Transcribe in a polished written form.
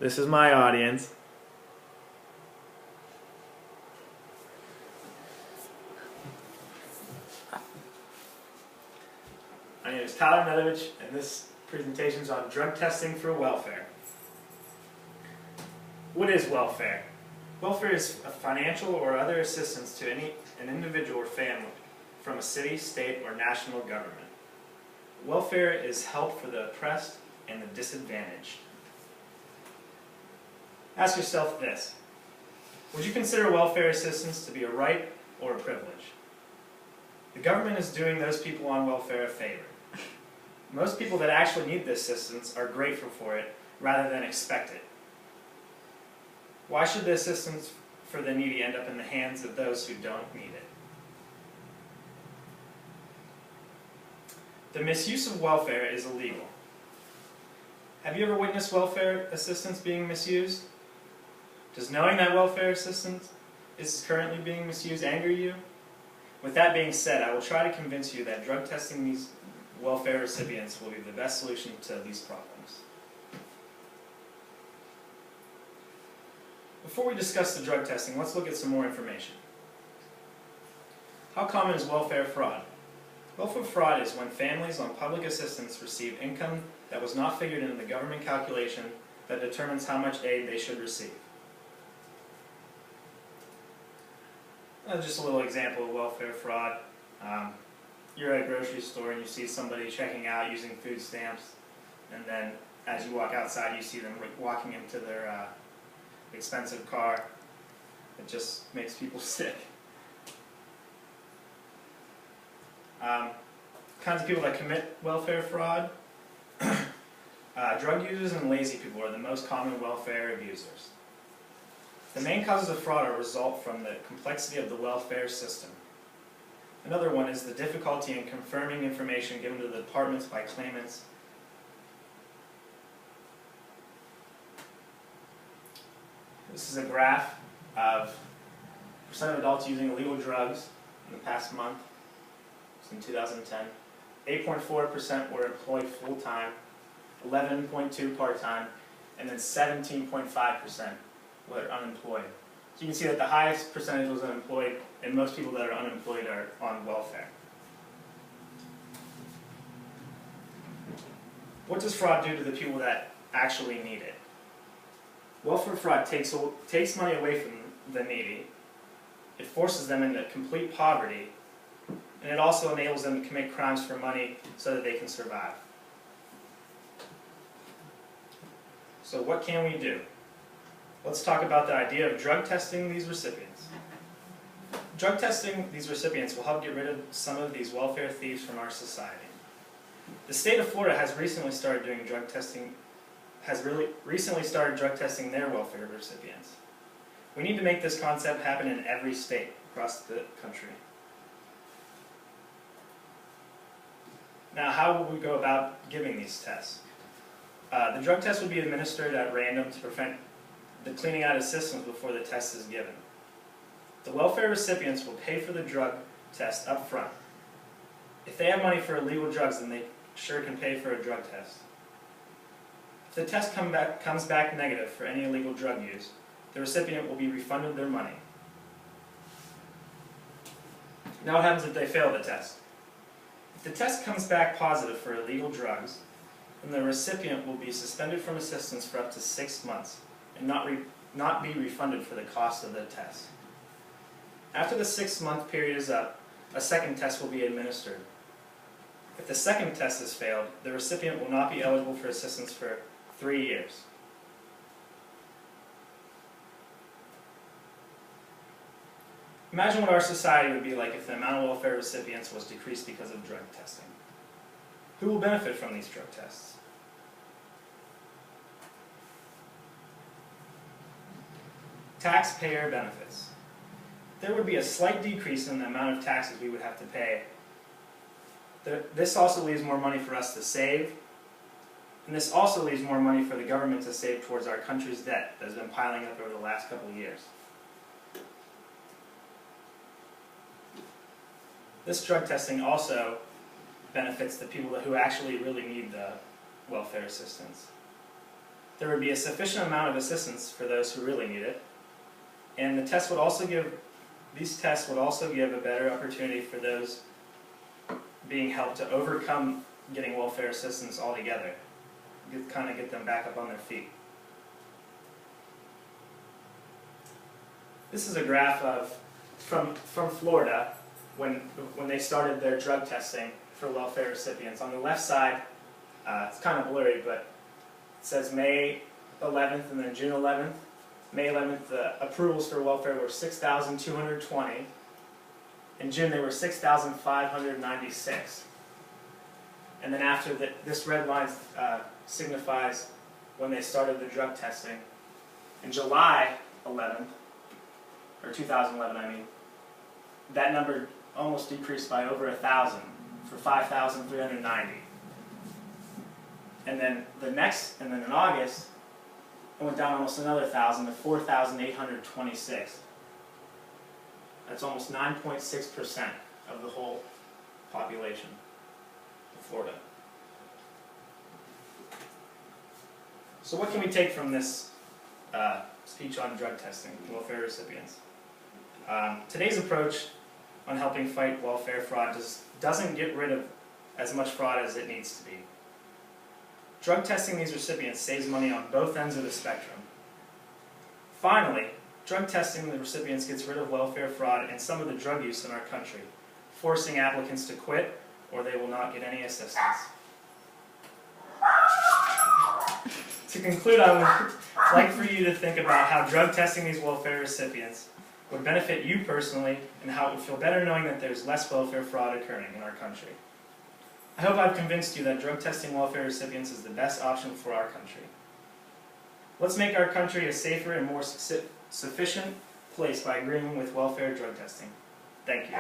This is my audience. My name is Tyler Nedovich, and this presentation is on drug testing for welfare. What is welfare? Welfare is a financial or other assistance to an individual or family from a city, state, or national government. Welfare is help for the oppressed and the disadvantaged. Ask yourself this: would you consider welfare assistance to be a right or a privilege? The government is doing those people on welfare a favor. Most people that actually need this assistance are grateful for it rather than expect it. Why should the assistance for the needy end up in the hands of those who don't need it? The misuse of welfare is illegal. Have you ever witnessed welfare assistance being misused? Does knowing that welfare assistance is currently being misused anger you? With that being said, I will try to convince you that drug testing these welfare recipients will be the best solution to these problems. Before we discuss the drug testing, let's look at some more information. How common is welfare fraud? Welfare fraud is when families on public assistance receive income that was not figured into the government calculation that determines how much aid they should receive. Just a little example of welfare fraud. You're at a grocery store and you see somebody checking out using food stamps, and then as you walk outside you see them walking into their expensive car. It just makes people sick. Kinds of people that commit welfare fraud. Drug users and lazy people are the most common welfare abusers. The main causes of fraud are a result from the complexity of the welfare system. Another one is the difficulty in confirming information given to the departments by claimants. This is a graph of percent of adults using illegal drugs in the past month. It's in 2010. 8.4% were employed full-time, 11.2% part-time, and then 17.5% were unemployed. So you can see that the highest percentage was unemployed, and most people that are unemployed are on welfare. What does fraud do to the people that actually need it? Welfare fraud takes money away from the needy. It forces them into complete poverty, and it also enables them to commit crimes for money so that they can survive. So what can we do? Let's talk about the idea of drug testing these recipients. Drug testing these recipients will help get rid of some of these welfare thieves from our society. The state of Florida has recently started drug testing their welfare recipients. We need to make this concept happen in every state across the country. Now, how will we go about giving these tests? The drug test will be administered at random to prevent the cleaning out of systems before the test is given. The welfare recipients will pay for the drug test up front. If they have money for illegal drugs, then they sure can pay for a drug test. If the test comes back negative for any illegal drug use, the recipient will be refunded their money. Now what happens if they fail the test? If the test comes back positive for illegal drugs, then the recipient will be suspended from assistance for up to 6 months and not be refunded for the cost of the test. After the 6-month period is up, a second test will be administered. If the second test has failed, the recipient will not be eligible for assistance for 3 years. Imagine what our society would be like if the amount of welfare recipients was decreased because of drug testing. Who will benefit from these drug tests? Taxpayer benefits. There would be a slight decrease in the amount of taxes we would have to pay. This also leaves more money for us to save, and this also leaves more money for the government to save towards our country's debt that has been piling up over the last couple of years. This drug testing also benefits the people who actually really need the welfare assistance. there would be a sufficient amount of assistance for those who really need it, and these tests would also give a better opportunity for those being helped to overcome getting welfare assistance altogether, kind of get them back up on their feet. This is a graph from Florida when they started their drug testing for welfare recipients. On the left side, it's kind of blurry, but it says May 11th and then June 11th. May 11th, the approvals for welfare were 6,220. In June, they were 6,596. And then after this red line signifies when they started the drug testing. In July 11th, or 2011, I mean, that number almost decreased by over 1,000 for 5,390. And then in August, it went down almost another 1,000 to 4,826. That's almost 9.6% of the whole population of Florida. So what can we take from this speech on drug testing, welfare recipients? Today's approach on helping fight welfare fraud doesn't get rid of as much fraud as it needs to be. Drug testing these recipients saves money on both ends of the spectrum. Finally, drug testing the recipients gets rid of welfare fraud and some of the drug use in our country, forcing applicants to quit or they will not get any assistance. To conclude, I would like for you to think about how drug testing these welfare recipients would benefit you personally and how it would feel better knowing that there's less welfare fraud occurring in our country. I hope I've convinced you that drug testing welfare recipients is the best option for our country. Let's make our country a safer and more sufficient place by agreeing with welfare drug testing. Thank you.